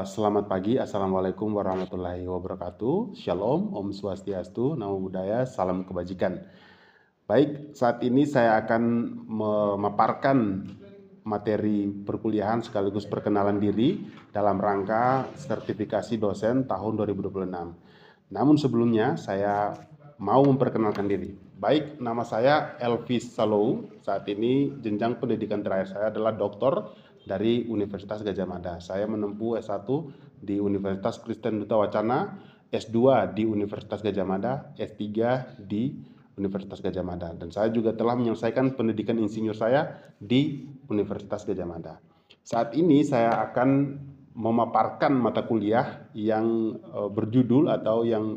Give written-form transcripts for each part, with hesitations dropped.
Selamat pagi. Assalamualaikum warahmatullahi wabarakatuh. Shalom, Om Swastiastu, Namo Buddhaya, Salam Kebajikan. Baik, saat ini saya akan memaparkan materi perkuliahan sekaligus perkenalan diri dalam rangka sertifikasi dosen tahun 2026. Namun sebelumnya saya mau memperkenalkan diri. Baik, nama saya Elvis Salou. Saat ini jenjang pendidikan terakhir saya adalah doktor dari Universitas Gadjah Mada. Saya menempuh S1 di Universitas Kristen Duta Wacana, S2 di Universitas Gadjah Mada, S3 di Universitas Gadjah Mada. Dan saya juga telah menyelesaikan pendidikan insinyur saya di Universitas Gadjah Mada. Saat ini saya akan memaparkan mata kuliah yang berjudul atau yang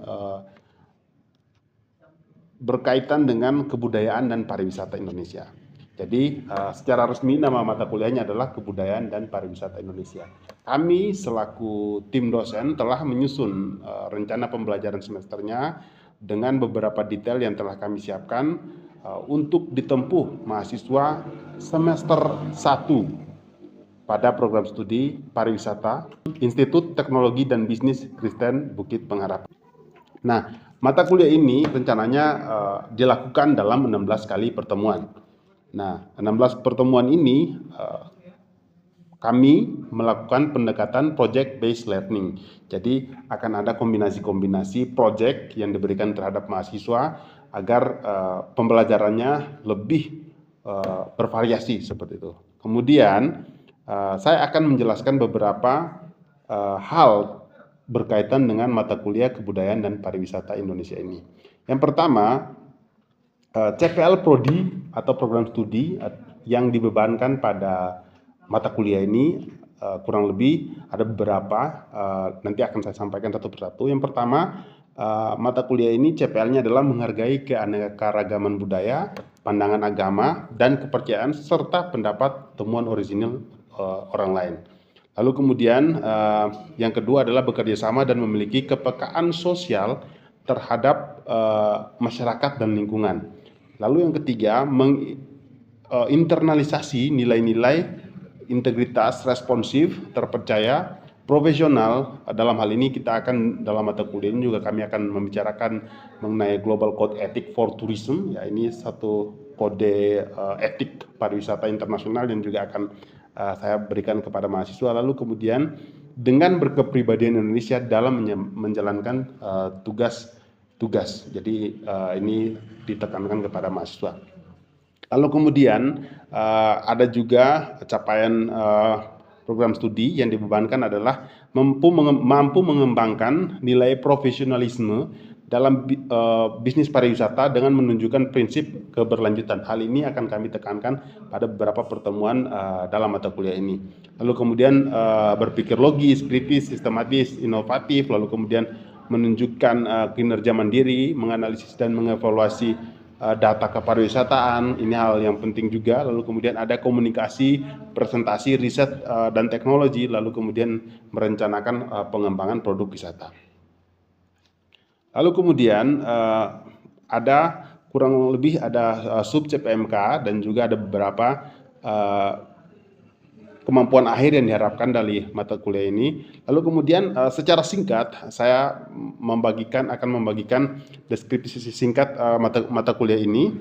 berkaitan dengan kebudayaan dan pariwisata Indonesia. Jadi secara resmi nama mata kuliahnya adalah Kebudayaan dan Pariwisata Indonesia. Kami selaku tim dosen telah menyusun rencana pembelajaran semesternya dengan beberapa detail yang telah kami siapkan untuk ditempuh mahasiswa semester 1 pada program studi pariwisata Institut Teknologi dan Bisnis Kristen Bukit Pengharapan. Nah, mata kuliah ini rencananya dilakukan dalam 16 kali pertemuan. Nah, 16 pertemuan ini kami melakukan pendekatan project based learning. Jadi akan ada kombinasi-kombinasi project yang diberikan terhadap mahasiswa agar pembelajarannya lebih bervariasi seperti itu. Kemudian saya akan menjelaskan beberapa hal berkaitan dengan mata kuliah Kebudayaan dan Pariwisata Indonesia ini. Yang pertama, CPL Prodi atau program studi yang dibebankan pada mata kuliah ini kurang lebih ada beberapa, nanti akan saya sampaikan satu persatu. Yang pertama, mata kuliah ini CPL-nya adalah menghargai keanekaragaman budaya, pandangan agama, dan kepercayaan serta pendapat temuan orisinil orang lain. Lalu kemudian yang kedua adalah bekerja sama dan memiliki kepekaan sosial terhadap masyarakat dan lingkungan. Lalu yang ketiga, menginternalisasi nilai-nilai integritas, responsif, terpercaya, profesional. Dalam hal ini kita akan dalam mata kuliah ini juga kami akan membicarakan mengenai Global Code Ethic for Tourism. Ya, ini satu kode etik pariwisata internasional yang juga akan saya berikan kepada mahasiswa. Lalu kemudian dengan berkepribadian Indonesia dalam menjalankan tugas. Jadi ini ditekankan kepada mahasiswa. Lalu kemudian ada juga capaian program studi yang dibebankan adalah mampu mengembangkan nilai profesionalisme dalam bisnis pariwisata dengan menunjukkan prinsip keberlanjutan. Hal ini akan kami tekankan pada beberapa pertemuan dalam mata kuliah ini. Lalu kemudian berpikir logis, kritis, sistematis, inovatif, lalu kemudian menunjukkan kinerja mandiri, menganalisis dan mengevaluasi data kepariwisataan, ini hal yang penting juga. Lalu kemudian ada komunikasi, presentasi, riset dan teknologi, lalu kemudian merencanakan pengembangan produk wisata. Lalu kemudian ada kurang lebih ada sub CPMK dan juga ada beberapa kemampuan akhir yang diharapkan dari mata kuliah ini. Lalu kemudian secara singkat saya akan membagikan deskripsi singkat mata kuliah ini.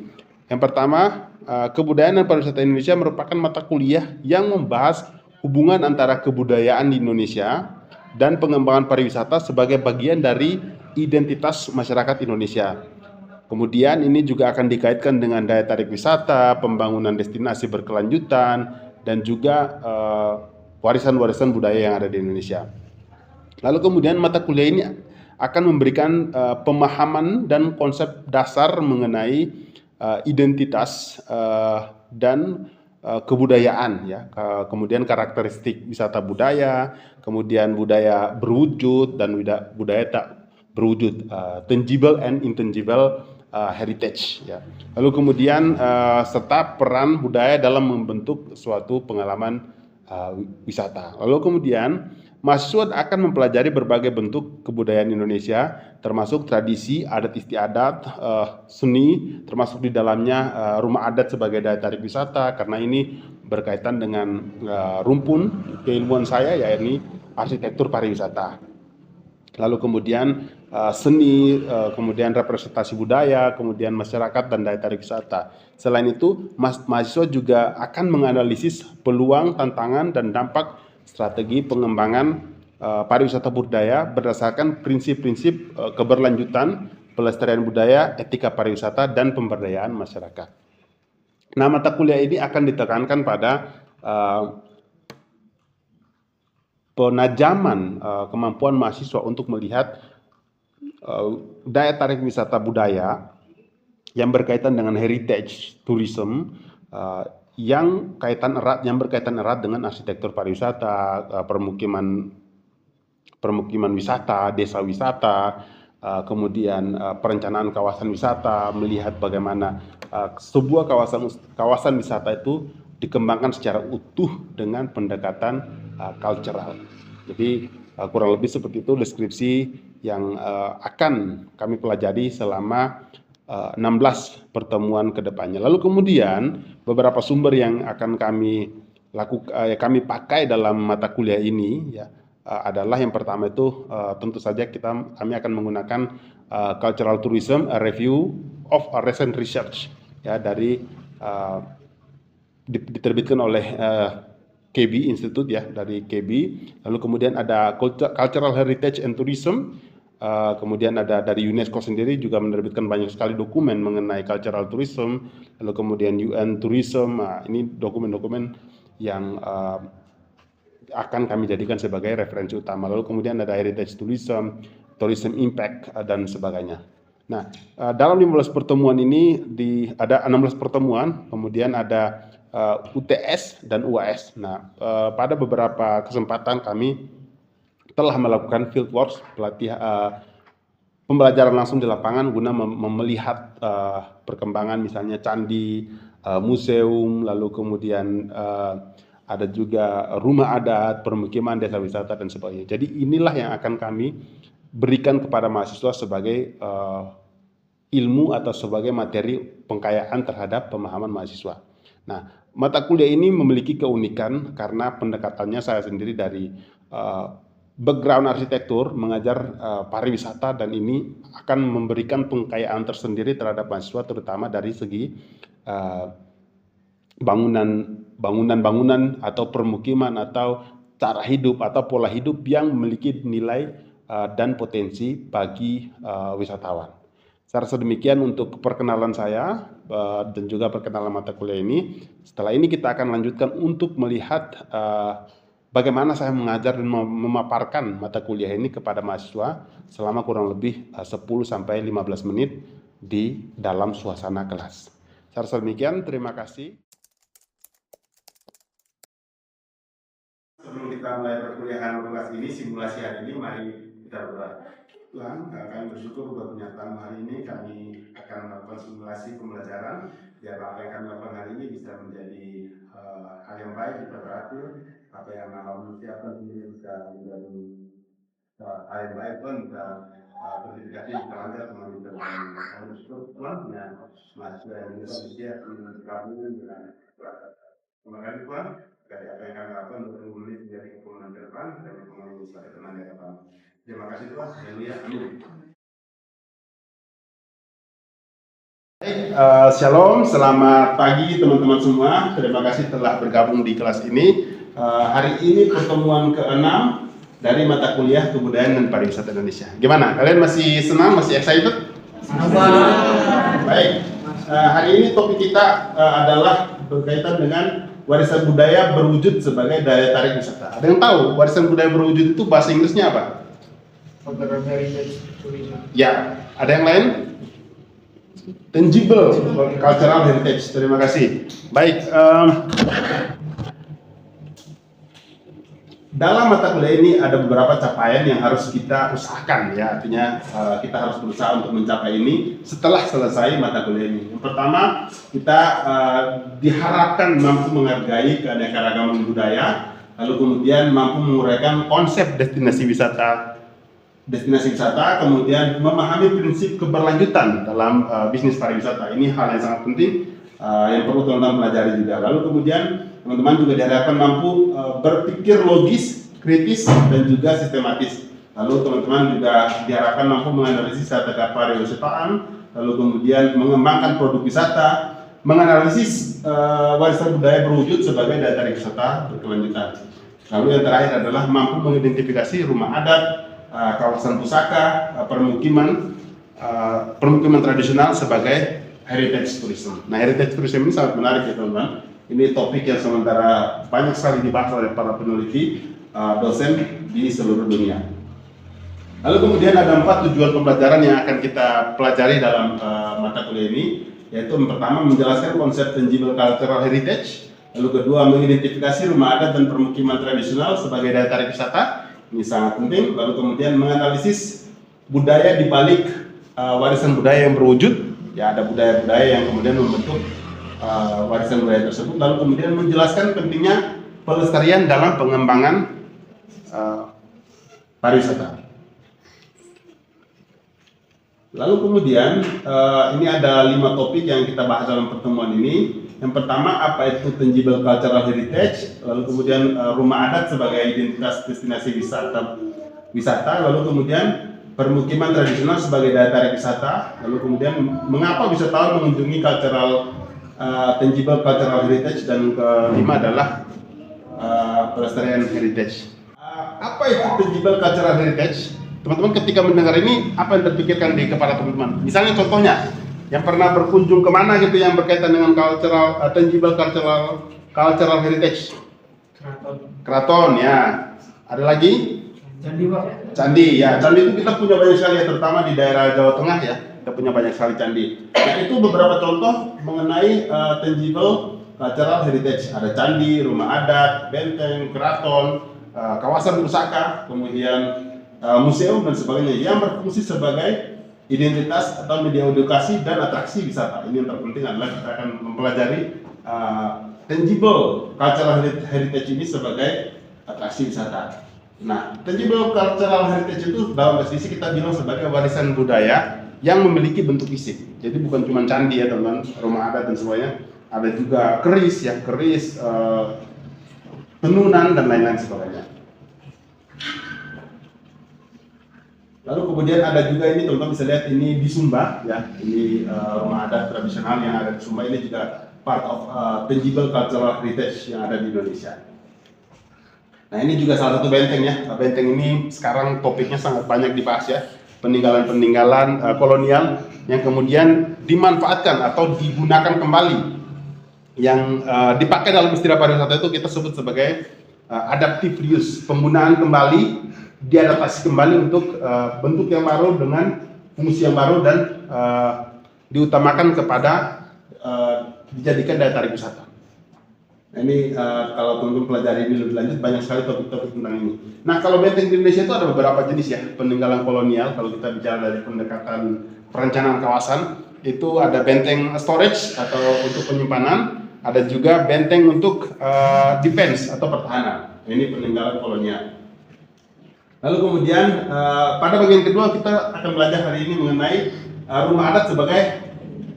Yang pertama, Kebudayaan dan Pariwisata Indonesia merupakan mata kuliah yang membahas hubungan antara kebudayaan di Indonesia dan pengembangan pariwisata sebagai bagian dari identitas masyarakat Indonesia. Kemudian ini juga akan dikaitkan dengan daya tarik wisata, pembangunan destinasi berkelanjutan, dan juga warisan-warisan budaya yang ada di Indonesia. Lalu kemudian mata kuliah ini akan memberikan pemahaman dan konsep dasar mengenai identitas dan kebudayaan, ya. Kemudian karakteristik wisata budaya, kemudian budaya berwujud dan budaya tak berwujud, tangible and intangible heritage, ya. Lalu kemudian serta peran budaya dalam membentuk suatu pengalaman wisata. Lalu kemudian mahasiswa akan mempelajari berbagai bentuk kebudayaan Indonesia, termasuk tradisi, adat istiadat, seni, termasuk di dalamnya rumah adat sebagai daya tarik wisata, karena ini berkaitan dengan rumpun keilmuan saya, yakni arsitektur pariwisata. Lalu kemudian seni, kemudian representasi budaya, kemudian masyarakat dan daya tarik wisata. Selain itu, mahasiswa juga akan menganalisis peluang, tantangan, dan dampak strategi pengembangan pariwisata budaya berdasarkan prinsip-prinsip keberlanjutan, pelestarian budaya, etika pariwisata, dan pemberdayaan masyarakat. Nah, mata kuliah ini akan ditekankan pada penajaman kemampuan mahasiswa untuk melihat daya tarik wisata budaya yang berkaitan dengan heritage tourism, yang berkaitan erat dengan arsitektur pariwisata, permukiman wisata, desa wisata, kemudian perencanaan kawasan wisata, melihat bagaimana sebuah kawasan wisata itu dikembangkan secara utuh dengan pendekatan cultural. Jadi kurang lebih seperti itu deskripsi yang akan kami pelajari selama 16 pertemuan ke depannya. Lalu kemudian beberapa sumber yang akan kami pakai dalam mata kuliah ini ya adalah yang pertama itu tentu saja kami akan menggunakan cultural tourism, a review of a recent research ya dari diterbitkan oleh KB Institute ya, dari KB. Lalu kemudian ada Cultural Heritage and Tourism, kemudian ada dari UNESCO sendiri juga menerbitkan banyak sekali dokumen mengenai cultural tourism. Lalu kemudian UN Tourism, ini dokumen-dokumen yang akan kami jadikan sebagai referensi utama. Lalu kemudian ada Heritage Tourism, Tourism Impact, dan sebagainya. Nah, dalam 15 pertemuan ini ada 16 pertemuan, kemudian ada UTS dan UAS. Nah, pada beberapa kesempatan kami telah melakukan fieldwork, pembelajaran langsung di lapangan guna melihat perkembangan misalnya candi, museum, lalu kemudian ada juga rumah adat, permukiman, desa wisata, dan sebagainya. Jadi inilah yang akan kami berikan kepada mahasiswa sebagai ilmu atau sebagai materi pengkayaan terhadap pemahaman mahasiswa. Nah, mata kuliah ini memiliki keunikan karena pendekatannya saya sendiri dari background arsitektur, mengajar pariwisata, dan ini akan memberikan pengkayaan tersendiri terhadap mahasiswa, terutama dari segi bangunan atau permukiman atau cara hidup atau pola hidup yang memiliki nilai dan potensi bagi wisatawan. Secara sedemikian untuk perkenalan saya dan juga perkenalan mata kuliah ini. Setelah ini kita akan lanjutkan untuk melihat bagaimana saya mengajar dan memaparkan mata kuliah ini kepada mahasiswa selama kurang lebih 10-15 menit di dalam suasana kelas. Secara sedemikian, terima kasih. Sebelum kita mulai perkuliahan kelas ini, simulasi hari ini, mari kita berdoa. Tuhan, kami bersyukur buat pernyataan hari ini. Kami akan melakukan simulasi pembelajaran biar apa yang kami lakukan hari ini bisa menjadi hal yang baik, kita berhasil. Apa yang alam siapkan ini bisa menjadi hal yang baik, Tuhan, bisa sertifikasi kita lancar teman kita. Kami bersyukur Tuhan, mahasiswa yang bisa bersiap bergabung dengan terima kasih Tuhan. Dari apa yang kami lakukan untuk menjadi menjadi keputusan ke depan dan menjadi sebagai teman ke depan. Terima kasih Tuhan. Haleluya. Amin. Shalom, selamat pagi teman-teman semua. Terima kasih telah bergabung di kelas ini. Hari ini pertemuan ke-6 dari mata kuliah Kebudayaan dan Pariwisata Indonesia. Gimana? Kalian masih senang? Masih excited? Baik. Hari ini topik kita adalah berkaitan dengan warisan budaya berwujud sebagai daya tarik wisata. Ada yang tahu warisan budaya berwujud itu bahasa Inggrisnya apa? Cultural heritage tourism. Ya, ada yang lain? Tangible cultural heritage. Terima kasih. Baik. Dalam mata kuliah ini ada beberapa capaian yang harus kita usahakan ya, artinya kita harus berusaha untuk mencapai ini setelah selesai mata kuliah ini. Yang pertama, kita diharapkan mampu menghargai keanekaragaman budaya, lalu kemudian mampu menguraikan konsep destinasi wisata, kemudian memahami prinsip keberlanjutan dalam bisnis pariwisata. Ini hal yang sangat penting yang perlu teman-teman pelajari juga. Lalu kemudian teman-teman juga diharapkan mampu berpikir logis, kritis dan juga sistematis. Lalu teman-teman juga diharapkan mampu menganalisis data pariwisataan, lalu kemudian mengembangkan produk wisata, menganalisis warisan budaya berwujud sebagai daya tarik wisata berkelanjutan. Lalu yang terakhir adalah mampu mengidentifikasi rumah adat, kawasan pusaka, permukiman tradisional sebagai heritage tourism. Nah, heritage tourism ini sangat menarik ya teman-teman. Ini topik yang sementara banyak sekali dibahas oleh para peneliti, dosen di seluruh dunia. Lalu kemudian ada 4 tujuan pembelajaran yang akan kita pelajari dalam mata kuliah ini, yaitu yang pertama menjelaskan konsep tangible cultural heritage, lalu kedua mengidentifikasi rumah adat dan permukiman tradisional sebagai daya tarik wisata, ini sangat penting. Lalu kemudian menganalisis budaya di balik warisan budaya yang berwujud, ya ada budaya-budaya yang kemudian membentuk warisan budaya tersebut. Lalu kemudian menjelaskan pentingnya pelestarian dalam pengembangan pariwisata. Lalu kemudian ini ada 5 topik yang kita bahas dalam pertemuan ini. Yang pertama, apa itu tangible cultural heritage, lalu kemudian rumah adat sebagai identitas destinasi wisata, lalu kemudian permukiman tradisional sebagai daya tarik wisata, lalu kemudian mengapa wisatawan mengunjungi tangible cultural heritage, dan kelima adalah pelestarian heritage. Apa itu tangible cultural heritage? Teman-teman ketika mendengar ini, apa yang terpikirkan di kepala teman-teman? Misalnya contohnya, yang pernah berkunjung kemana gitu yang berkaitan dengan tangible cultural heritage? Keraton ya. Ada lagi? Candi, Pak. Candi ya. Candi itu kita punya banyak sekali ya, terutama di daerah Jawa Tengah ya. Kita punya banyak sekali candi. Nah, itu beberapa contoh mengenai tangible cultural heritage. Ada candi, rumah adat, benteng, keraton, kawasan pusaka, kemudian museum dan sebagainya yang berfungsi sebagai identitas atau media edukasi dan atraksi wisata. Ini yang terpenting adalah kita akan mempelajari tangible cultural heritage ini sebagai atraksi wisata. Nah, tangible cultural heritage itu dalam definisi kita bilang sebagai warisan budaya yang memiliki bentuk fisik. Jadi bukan cuma candi ya teman, rumah adat dan sebagainya. Ada juga keris ya, tenunan dan lain-lain sebagainya. Lalu kemudian ada juga ini teman-teman bisa lihat ini di Sumba ya, ini rumah adat tradisional yang ada di Sumba, ini juga part of tangible cultural heritage yang ada di Indonesia. Nah ini juga salah satu benteng ya, benteng ini sekarang topiknya sangat banyak dibahas ya, peninggalan-peninggalan kolonial yang kemudian dimanfaatkan atau digunakan kembali, yang dipakai dalam istilah pariwisata itu kita sebut sebagai adaptive reuse, penggunaan kembali, diadaptasi kembali untuk bentuk yang baru dengan fungsi yang baru dan diutamakan kepada dijadikan daya tarik wisata. Nah, ini kalau teman-teman pelajari ini lebih lanjut banyak sekali topik-topik tentang ini. Nah kalau benteng di Indonesia itu ada beberapa jenis ya peninggalan kolonial. Kalau kita bicara dari pendekatan perencanaan kawasan itu ada benteng storage atau untuk penyimpanan, ada juga benteng untuk defense atau pertahanan. Ini peninggalan kolonial. Lalu kemudian pada bagian kedua kita akan belajar hari ini mengenai rumah adat sebagai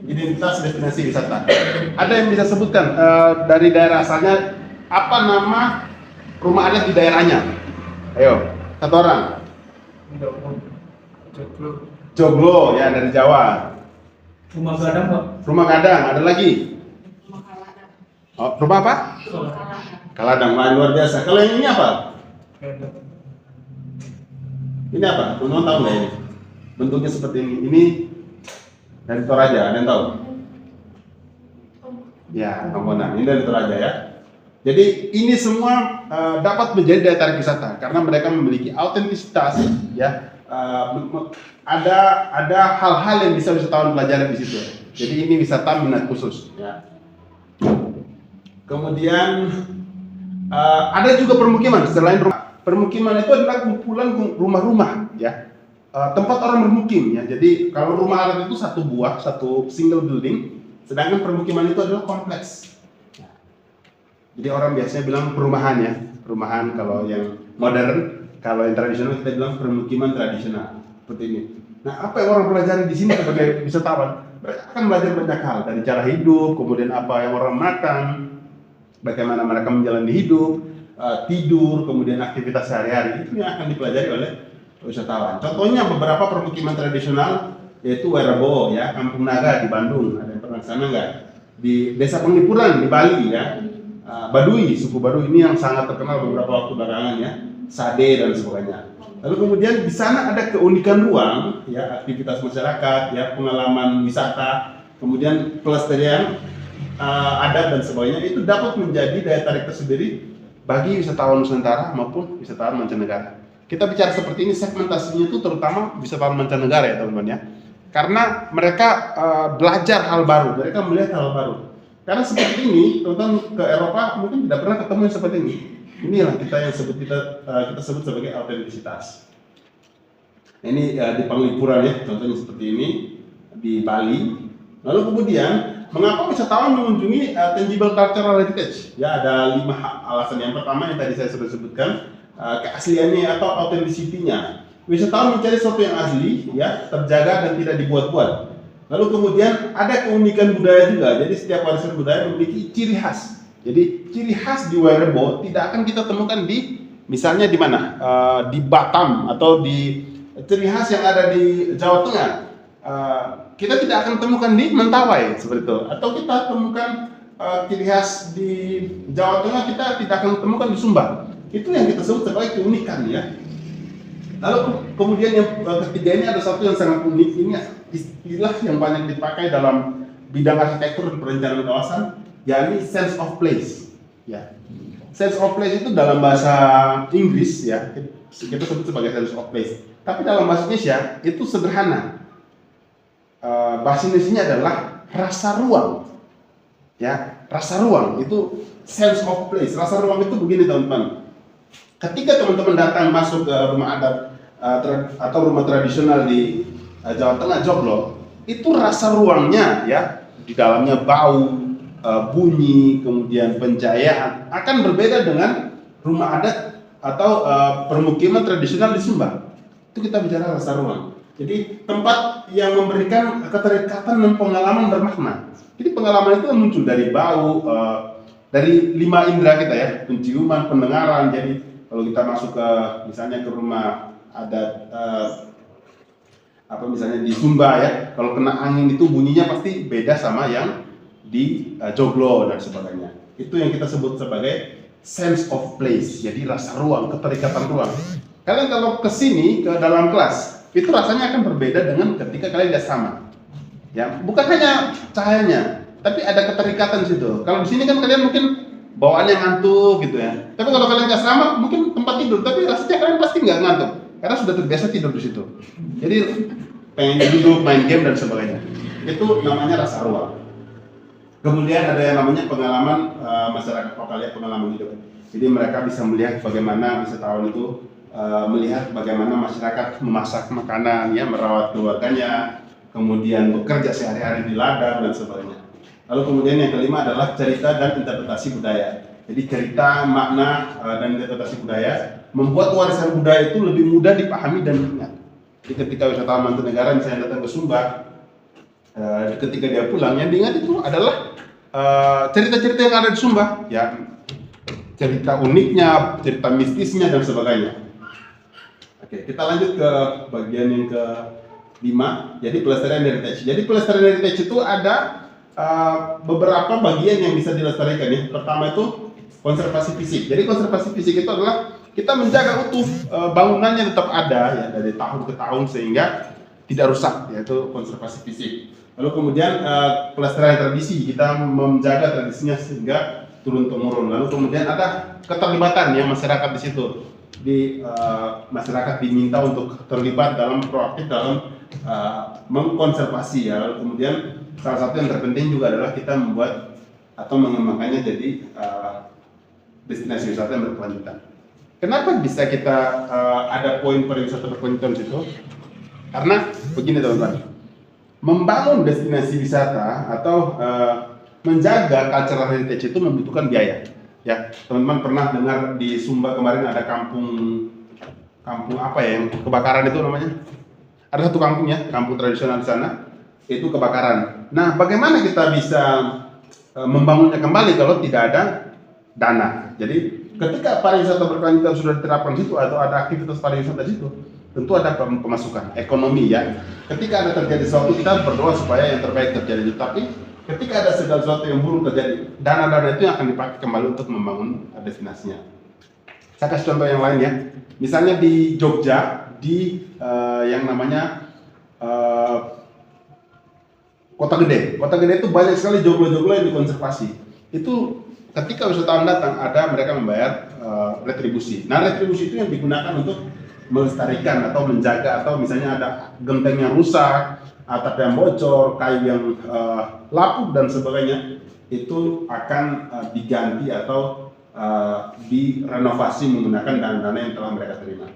identitas destinasi wisata. Ada yang bisa sebutkan dari daerah asalnya apa nama rumah adat di daerahnya? Ayo, satu orang. Joglo ya dari Jawa. Rumah Gadang, Pak. Rumah Gadang, ada lagi? Oh, rumah apa? Kaladang. Wah, luar biasa. Kalau yang ini apa? Ini apa? Teman-teman tahu nggak ini? Bentuknya seperti ini. Ini dari Toraja, ada yang tahu? Ya, Tongkonan. Ini dari Toraja ya. Jadi ini semua dapat menjadi daya tarik wisata karena mereka memiliki autentisitas ya. Ada hal-hal yang bisa wisatawan pelajari di situ. Jadi ini wisata minat khusus ya. Kemudian ada juga permukiman selain rumah. Permukiman itu adalah kumpulan rumah-rumah ya, tempat orang bermukim ya. Jadi kalau rumah adat itu satu buah, satu single building, sedangkan permukiman itu adalah kompleks. Jadi orang biasanya bilang perumahan ya, perumahan kalau yang modern, kalau yang tradisional kita bilang permukiman tradisional seperti ini. Nah apa yang orang pelajari di sini sebagai wisatawan? Mereka akan belajar banyak hal dari cara hidup, kemudian apa yang orang makan, bagaimana mereka menjalani hidup, tidur, kemudian aktivitas sehari-hari, itu yang akan dipelajari oleh wisatawan. Contohnya beberapa permukiman tradisional yaitu Werebo ya, Kampung Naga di Bandung, ada yang pernah ke sana nggak? Di Desa Penglipuran di Bali ya, Baduy, suku Baduy ini yang sangat terkenal beberapa waktu belakangan ya, Sade dan sebagainya. Lalu kemudian di sana ada keunikan ruang ya, aktivitas masyarakat ya, pengalaman wisata, kemudian pelestarian adat dan sebagainya, itu dapat menjadi daya tarik tersendiri bagi wisatawan Nusantara maupun wisatawan mancanegara. Kita bicara seperti ini, segmentasinya itu terutama wisatawan mancanegara ya teman-teman ya, karena mereka belajar hal baru, mereka melihat hal baru. Karena seperti ini, teman-teman ke Eropa mungkin tidak pernah ketemu yang seperti ini. Inilah kita sebut sebagai autentisitas. Ini di Penglipuran ya, contohnya seperti ini di Bali. Lalu kemudian mengapa wisatawan mengunjungi tangible cultural heritage? Ya, ada 5 alasan. Yang pertama yang tadi saya sudah sebutkan, keasliannya atau authenticity-nya. Wisatawan mencari sesuatu yang asli, ya, terjaga dan tidak dibuat-buat. Lalu kemudian ada keunikan budaya juga. Jadi setiap warisan budaya memiliki ciri khas. Jadi ciri khas di Werebo tidak akan kita temukan di, misalnya di mana? Di Batam atau di ciri khas yang ada di Jawa Tengah. Kita tidak akan temukan di Mentawai seperti itu, atau kita temukan ciri khas di Jawa Tengah kita tidak akan temukan di Sumba. Itu yang kita sebut sebagai keunikan ya. Lalu kemudian yang ketiga ini ada satu yang sangat unik, ini istilah yang banyak dipakai dalam bidang arsitektur dan perencanaan kawasan, yakni sense of place ya. Sense of place itu dalam bahasa Inggris ya, kita sebut sebagai sense of place, tapi dalam bahasa Indonesia itu sederhana. Bahasa Indonesia adalah rasa ruang ya, rasa ruang itu sense of place. Rasa ruang itu begini teman-teman, ketika teman-teman datang masuk ke rumah adat atau rumah tradisional di Jawa Tengah, Joglo, itu rasa ruangnya ya, di dalamnya bau, bunyi, kemudian pencahayaan akan berbeda dengan rumah adat atau permukiman tradisional di Sumba. Itu kita bicara rasa ruang. Jadi tempat yang memberikan keterikatan dan pengalaman bermakna. Jadi pengalaman itu muncul dari bau, dari 5 indera kita ya, penciuman, pendengaran. Jadi kalau kita masuk ke misalnya ke rumah adat misalnya di Sumba ya, kalau kena angin itu bunyinya pasti beda sama yang di Joglo dan sebagainya. Itu yang kita sebut sebagai sense of place. Jadi rasa ruang, keterikatan ruang. Kalian kalau ke sini ke dalam kelas, itu rasanya akan berbeda dengan ketika kalian lihat sama. Ya, bukan hanya cahayanya, tapi ada keterikatan di situ. Kalau di sini kan kalian mungkin bawaannya ngantuk gitu ya. Tapi kalau kalian nggak sama, mungkin tempat tidur, tapi rasanya kalian pasti nggak ngantuk karena sudah terbiasa tidur di situ. Jadi pengen duduk, main game dan sebagainya. Itu namanya rasa ruang. Kemudian ada yang namanya pengalaman masyarakat lokal ya, pengalaman hidup. Jadi mereka bisa melihat bagaimana wisatawan itu melihat bagaimana masyarakat memasak makanan ya, merawat keluarganya, kemudian bekerja sehari-hari di ladang dan sebagainya. Lalu kemudian yang kelima adalah cerita dan interpretasi budaya. Jadi cerita, makna dan interpretasi budaya membuat warisan budaya itu lebih mudah dipahami dan diingat. Jadi ketika wisatawan mancanegara misalnya datang ke Sumba, ketika dia pulang yang diingat itu adalah cerita-cerita yang ada di Sumba, ya, cerita uniknya, cerita mistisnya dan sebagainya. Oke, kita lanjut ke bagian yang kelima, jadi pelestarian heritage. Jadi pelestarian heritage itu ada beberapa bagian yang bisa dilestarikan ya. Pertama itu konservasi fisik. Jadi konservasi fisik itu adalah kita menjaga utuh bangunannya tetap ada ya dari tahun ke tahun sehingga tidak rusak, yaitu konservasi fisik. Lalu kemudian pelestarian tradisi, kita menjaga tradisinya sehingga turun temurun. Lalu kemudian ada keterlibatan ya masyarakat di situ. Masyarakat diminta untuk terlibat dalam proaktif dalam mengkonservasi ya. Lalu kemudian salah satu yang terpenting juga adalah kita membuat atau mengembangkannya jadi destinasi wisata yang berkelanjutan. Kenapa bisa kita ada poin pariwisata berkelanjutan di situ? Karena begini teman-teman, membangun destinasi wisata atau menjaga cultural heritage itu membutuhkan biaya. Ya, teman-teman pernah dengar di Sumba kemarin ada kampung apa ya yang kebakaran itu namanya? Ada satu kampung ya, kampung tradisional di sana itu kebakaran. Nah, bagaimana kita bisa membangunnya kembali kalau tidak ada dana? Jadi ketika pariwisata berkelanjutan sudah diterapkan di situ atau ada aktivitas pariwisata di situ, tentu ada pemasukan ekonomi ya. Ketika ada terjadi sesuatu, kita berdoa supaya yang terbaik terjadi. Tapi ketika ada segala sesuatu yang buruk terjadi, dana-dana itu yang akan dipakai kembali untuk membangun destinasinya. Saya kasih contoh yang lain ya. Misalnya di Jogja, di yang namanya Kota Gede. Kota Gede itu banyak sekali joglo-joglo yang dikonservasi. Itu ketika wisatawan datang, ada mereka membayar retribusi. Nah, retribusi itu yang digunakan untuk melestarikan atau menjaga, atau misalnya ada genteng yang rusak, atap yang bocor, kayu yang lapuk dan sebagainya, itu akan diganti atau direnovasi menggunakan dana-dana yang telah mereka terima.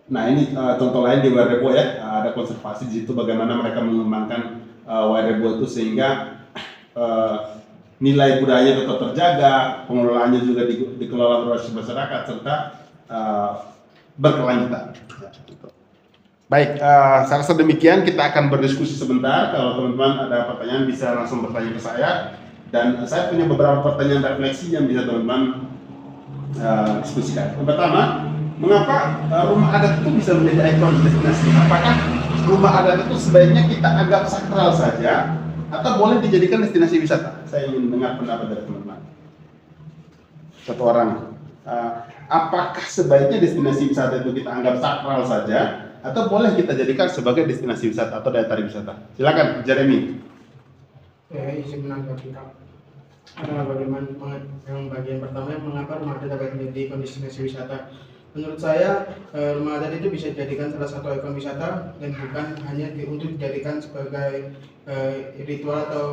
Nah, ini contoh lain di Wairebo ya, ada konservasi di situ bagaimana mereka mengembangkan Wairebo itu sehingga nilai budaya tetap terjaga, pengelolaannya juga dikelola oleh masyarakat serta berkelanjutan. Baik, saya rasa demikian. Kita akan berdiskusi sebentar. Kalau teman-teman ada pertanyaan bisa langsung bertanya ke saya. Dan saya punya beberapa pertanyaan refleksi yang bisa teman-teman diskusikan. Yang pertama, mengapa rumah adat itu bisa menjadi ikon destinasi? Apakah rumah adat itu sebaiknya kita anggap sakral saja atau boleh dijadikan destinasi wisata? Saya ingin dengar pendapat dari teman-teman. Satu orang, apakah sebaiknya destinasi wisata itu kita anggap sakral saja atau boleh kita jadikan sebagai destinasi wisata atau daya tarik wisata? Silakan, Jeremy. Izin menanggapi Kak. Bagaimana yang bagian pertama, mengapa rumah adat dapat menjadi ikon destinasi wisata? Menurut saya, rumah adat itu bisa dijadikan salah satu ikon wisata dan bukan hanya untuk dijadikan sebagai ritual atau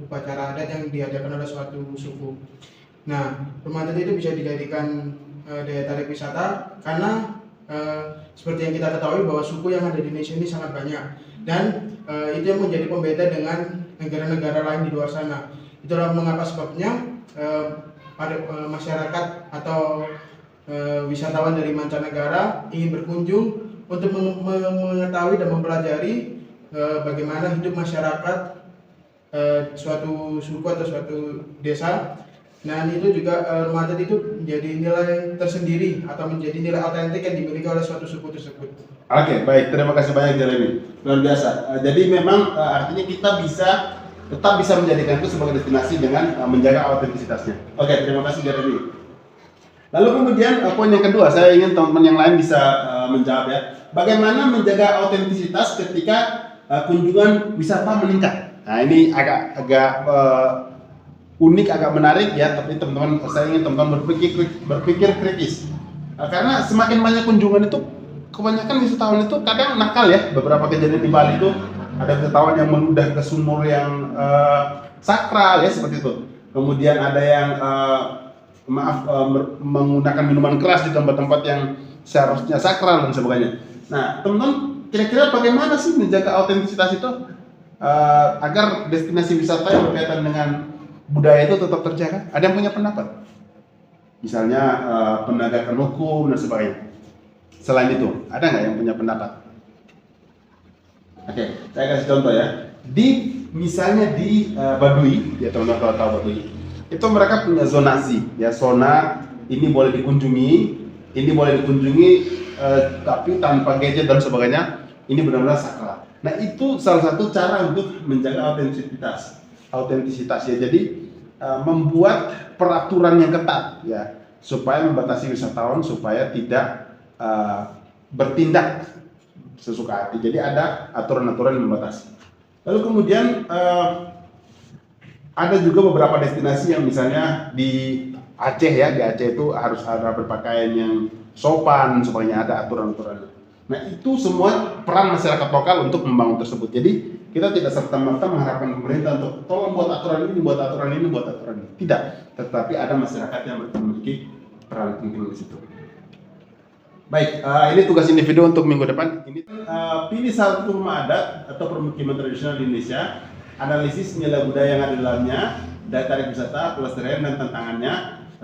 upacara adat yang diadakan oleh suatu suku. Nah, rumah adat itu bisa dijadikan daya tarik wisata karena seperti yang kita ketahui bahwa suku yang ada di Indonesia ini sangat banyak, dan itu yang menjadi pembeda dengan negara-negara lain di luar sana. Itulah mengapa sebabnya masyarakat atau wisatawan dari mancanegara ingin berkunjung untuk mengetahui dan mempelajari bagaimana hidup masyarakat suatu suku atau suatu desa. Nah, itu juga rumah adat itu menjadi nilai tersendiri atau menjadi nilai autentik yang dimiliki oleh suatu suku tersebut. Oke, baik. Terima kasih banyak Jeremy. Luar biasa. Jadi memang artinya kita tetap bisa menjadikan itu sebagai destinasi dengan menjaga autentisitasnya. Oke, terima kasih Jeremy. Lalu kemudian poin yang kedua, saya ingin teman-teman yang lain bisa menjawab ya. Bagaimana menjaga autentisitas ketika kunjungan wisata meningkat? Nah, ini agak unik, agak menarik ya, tapi teman-teman, saya ingin teman-teman berpikir kritis. Karena semakin banyak kunjungan itu, kebanyakan wisatawan itu kadang nakal ya. Beberapa kejadian di Bali itu ada wisatawan yang meludah ke sumur yang sakral ya, seperti itu. Kemudian ada yang menggunakan minuman keras di tempat-tempat yang seharusnya sakral dan sebagainya. Nah, teman-teman, kira-kira bagaimana sih menjaga autentisitas itu agar destinasi wisata yang berkaitan dengan budaya itu tetap terjaga? Ada yang punya pendapat? Misalnya penegakan hukum dan sebagainya. Selain itu, ada nggak yang punya pendapat? Oke, saya kasih contoh ya. Misalnya di Baduy, ya teman-teman tahu Baduy, itu mereka punya zonasi, ya zona ini boleh dikunjungi, ini boleh dikunjungi, tapi tanpa gadget dan sebagainya. Ini benar-benar sakral. Nah, itu salah satu cara untuk menjaga autentisitas ya. Jadi membuat peraturan yang ketat ya, supaya membatasi wisatawan supaya tidak bertindak sesuka hati. Jadi ada aturan-aturan yang membatasi. Lalu kemudian ada juga beberapa destinasi yang misalnya di Aceh ya, di Aceh itu harus ada berpakaian yang sopan, supaya ada aturan-aturannya. Nah, itu semua peran masyarakat lokal untuk membangun tersebut. Jadi kita tidak serta-merta mengharapkan pemerintah untuk tolong buat aturan ini, buat aturan ini, buat aturan ini. Tidak, tetapi ada masyarakat yang memiliki peran penting di situ. Baik, ini tugas individu untuk minggu depan. Ini pilih satu rumah adat atau permukiman tradisional di Indonesia, analisis nilai budaya yang ada di dalamnya, daya tarik wisata, pelestarian dan tantangannya,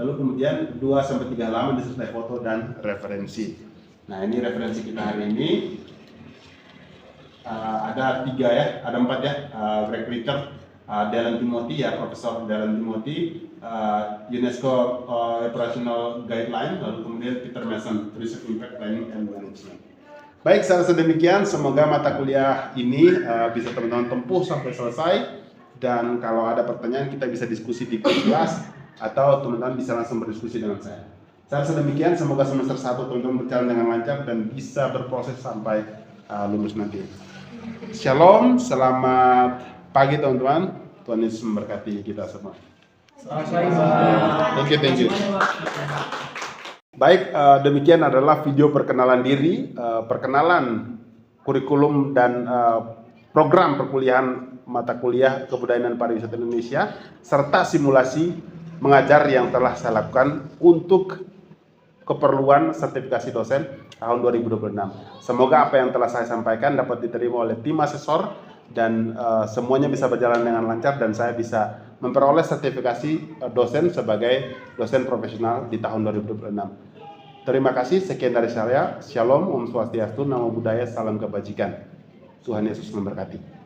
lalu kemudian 2-3 halaman disertai foto dan referensi. Nah, ini referensi kita hari ini. Ada 4 ya, Greg Richter, Dylan Timothy ya, Profesor Dylan Timothy, UNESCO Operational Guideline, lalu kemudian Peter Mason, Research Impact Planning and Management. Baik, secara sedemikian, semoga mata kuliah ini bisa teman-teman tempuh sampai selesai, dan kalau ada pertanyaan kita bisa diskusi di kelas atau teman-teman bisa langsung berdiskusi dengan saya. Secara sedemikian, semoga semester 1 teman-teman berjalan dengan lancar dan bisa berproses sampai lulus nanti. Shalom, selamat pagi teman-teman. Tuhan Yesus memberkati kita semua. Thank you. Baik, demikian adalah video perkenalan diri, perkenalan kurikulum dan program perkuliahan mata kuliah Kebudayaan dan Pariwisata Indonesia, serta simulasi mengajar yang telah saya lakukan untuk keperluan sertifikasi dosen tahun 2026. Semoga apa yang telah saya sampaikan dapat diterima oleh tim asesor dan semuanya bisa berjalan dengan lancar dan saya bisa memperoleh sertifikasi dosen sebagai dosen profesional di tahun 2026. Terima kasih, sekian dari saya. Shalom, Om Swastiastu, Namo Buddhaya, Salam Kebajikan. Tuhan Yesus memberkati.